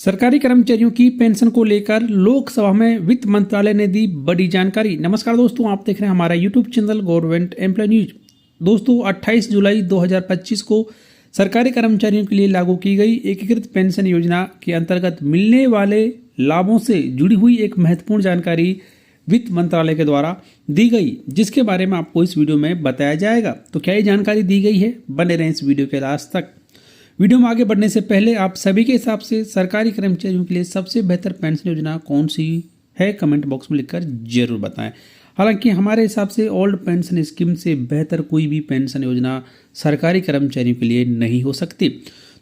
सरकारी कर्मचारियों की पेंशन को लेकर लोकसभा में वित्त मंत्रालय ने दी बड़ी जानकारी। नमस्कार दोस्तों, आप देख रहे हैं हमारा YouTube channel government employ news. दोस्तों 28 जुलाई 2025 को सरकारी कर्मचारियों के लिए लागू की गई एकीकृत पेंशन योजना के अंतर्गत मिलने वाले लाभों से जुड़ी हुई एक महत्वपूर्ण जानकारी वित्त मंत्रालय के द्वारा दी गई, जिसके बारे में आपको इस वीडियो में बताया जाएगा। तो क्या ये जानकारी दी गई है? बने रहें इस वीडियो के लास्ट तक। वीडियो में आगे बढ़ने से पहले आप सभी के हिसाब से सरकारी कर्मचारियों के लिए सबसे बेहतर पेंशन योजना कौन सी है, कमेंट बॉक्स में लिखकर जरूर बताएं। हालांकि हमारे हिसाब से ओल्ड पेंशन स्कीम से बेहतर कोई भी पेंशन योजना सरकारी कर्मचारियों के लिए नहीं हो सकती।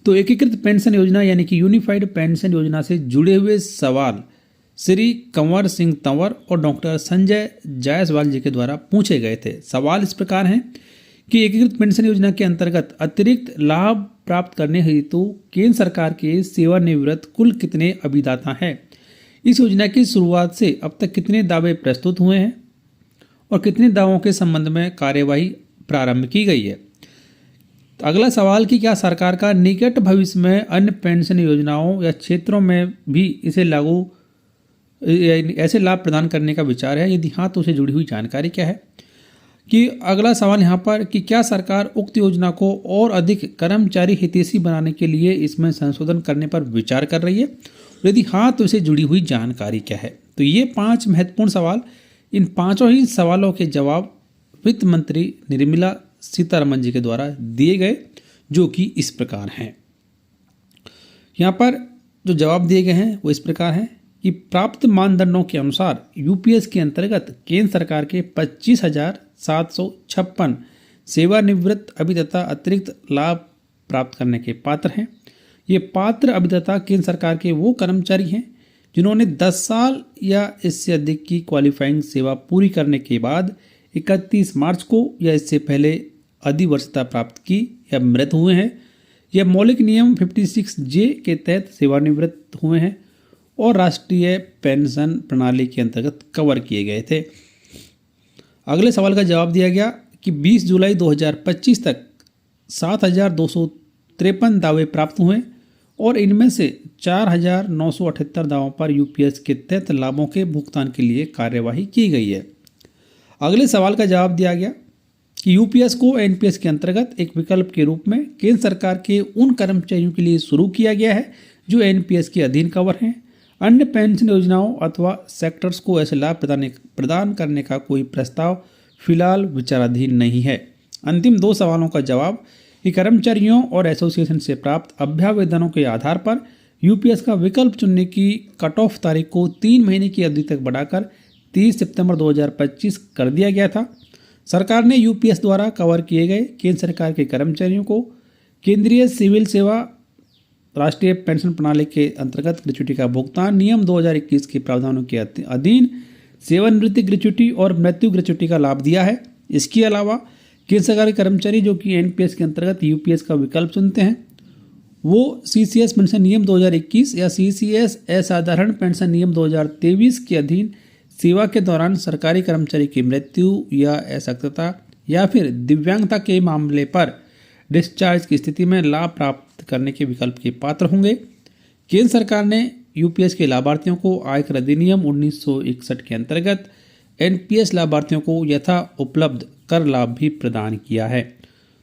तो एकीकृत पेंशन योजना यानी कि यूनिफाइड पेंशन योजना से जुड़े हुए सवाल श्री कंवर सिंह तंवर और डॉक्टर संजय जायसवाल जी के द्वारा पूछे गए थे। सवाल इस प्रकार हैं कि एकीकृत पेंशन योजना के अंतर्गत अतिरिक्त लाभ प्राप्त करने हेतु केंद्र सरकार के सेवानिवृत्त कुल कितने अभिदाता हैं? इस योजना की शुरुआत से अब तक कितने दावे प्रस्तुत हुए हैं और कितने दावों के संबंध में कार्यवाही प्रारंभ की गई है? अगला सवाल कि क्या सरकार का निकट भविष्य में अन्य पेंशन योजनाओं या क्षेत्रों में भी ऐसे लाभ प्रदान करने का विचार है? यदि हाँ, तो उसे जुड़ी हुई जानकारी क्या है? कि अगला सवाल यहाँ पर कि क्या सरकार उक्त योजना को और अधिक कर्मचारी हितैषी बनाने के लिए इसमें संशोधन करने पर विचार कर रही है? यदि हाँ, तो इसे जुड़ी हुई जानकारी क्या है? तो ये 5 महत्वपूर्ण सवाल, इन पांचों ही सवालों के जवाब वित्त मंत्री निर्मला सीतारमण जी के द्वारा दिए गए, जो कि इस प्रकार हैं। यहाँ पर जो जवाब दिए गए हैं वो इस प्रकार हैं कि प्राप्त मानदंडों के अनुसार यूपीएस के अंतर्गत केंद्र सरकार के 25,756 सेवानिवृत्त अभिदाता अतिरिक्त लाभ प्राप्त करने के पात्र हैं। ये पात्र अभिदाता केंद्र सरकार के वो कर्मचारी हैं जिन्होंने 10 साल या इससे अधिक की क्वालिफाइंग सेवा पूरी करने के बाद 31 मार्च को या इससे पहले अधिवर्षता प्राप्त की या मृत हुए हैं, या मौलिक नियम 56J के तहत सेवानिवृत्त हुए हैं और राष्ट्रीय पेंशन प्रणाली के अंतर्गत कवर किए गए थे। अगले सवाल का जवाब दिया गया कि 20 जुलाई 2025 तक 7,253 दावे प्राप्त हुए और इनमें से 4,978 दावों पर यूपीएस के तहत लाभों के भुगतान के लिए कार्यवाही की गई है। अगले सवाल का जवाब दिया गया कि यूपीएस को एनपीएस के अंतर्गत एक विकल्प के रूप में केंद्र सरकार के उन कर्मचारियों के लिए शुरू किया गया है जो एनपीएस के अधीन कवर हैं। अन्य पेंशन योजनाओं अथवा सेक्टर्स को ऐसे लाभ प्रदान करने का कोई प्रस्ताव फिलहाल विचाराधीन नहीं है। अंतिम 2 सवालों का जवाब कि कर्मचारियों और एसोसिएशन से प्राप्त अभ्यावेदनों के आधार पर यूपीएस का विकल्प चुनने की कट ऑफ तारीख को 3 महीने की अवधि तक बढ़ाकर 30 सितंबर 2025 कर दिया गया था। सरकार ने यूपीएस द्वारा कवर किए गए केंद्र सरकार के कर्मचारियों को केंद्रीय सिविल सेवा राष्ट्रीय पेंशन प्रणाली के अंतर्गत ग्रेच्युटी का भुगतान नियम 2021 के प्रावधानों के अधीन सेवानिवृत्ति ग्रेच्युटी और मृत्यु ग्रेच्युटी का लाभ दिया है। इसके अलावा केंद्र सरकारी कर्मचारी जो कि एनपीएस के अंतर्गत यूपीएस का विकल्प चुनते हैं, वो सीसीएस पेंशन नियम 2021 या सीसीएस असाधारण पेंशन नियम 2023 के अधीन सेवा के दौरान सरकारी कर्मचारी की मृत्यु या अशक्तता या फिर दिव्यांगता के मामले पर डिस्चार्ज की स्थिति में लाभ प्राप्त करने के विकल्प के पात्र होंगे। केंद्र सरकार ने यूपीएस के लाभार्थियों को आयकर अधिनियम 1961 के अंतर्गत एनपीएस लाभार्थियों को यथा उपलब्ध कर लाभ भी प्रदान किया है।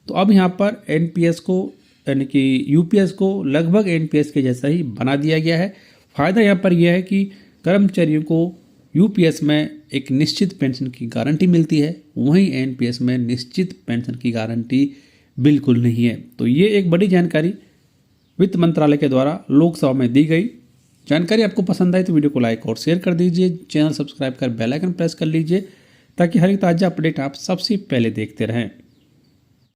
तो अब यहाँ पर एनपीएस को यानी कि यूपीएस को लगभग एनपीएस के जैसा ही बना दिया गया है। फायदा यहाँ पर यह है कि कर्मचारियों को यूपीएस में एक निश्चित पेंशन की गारंटी मिलती है, वहीं एनपीएस में निश्चित पेंशन की गारंटी बिल्कुल नहीं है। तो ये एक बड़ी जानकारी वित्त मंत्रालय के द्वारा लोकसभा में दी गई। जानकारी आपको पसंद आई तो वीडियो को लाइक और शेयर कर दीजिए, चैनल सब्सक्राइब कर बेल आइकन प्रेस कर लीजिए ताकि हर एक ताज़ा अपडेट आप सबसे पहले देखते रहें।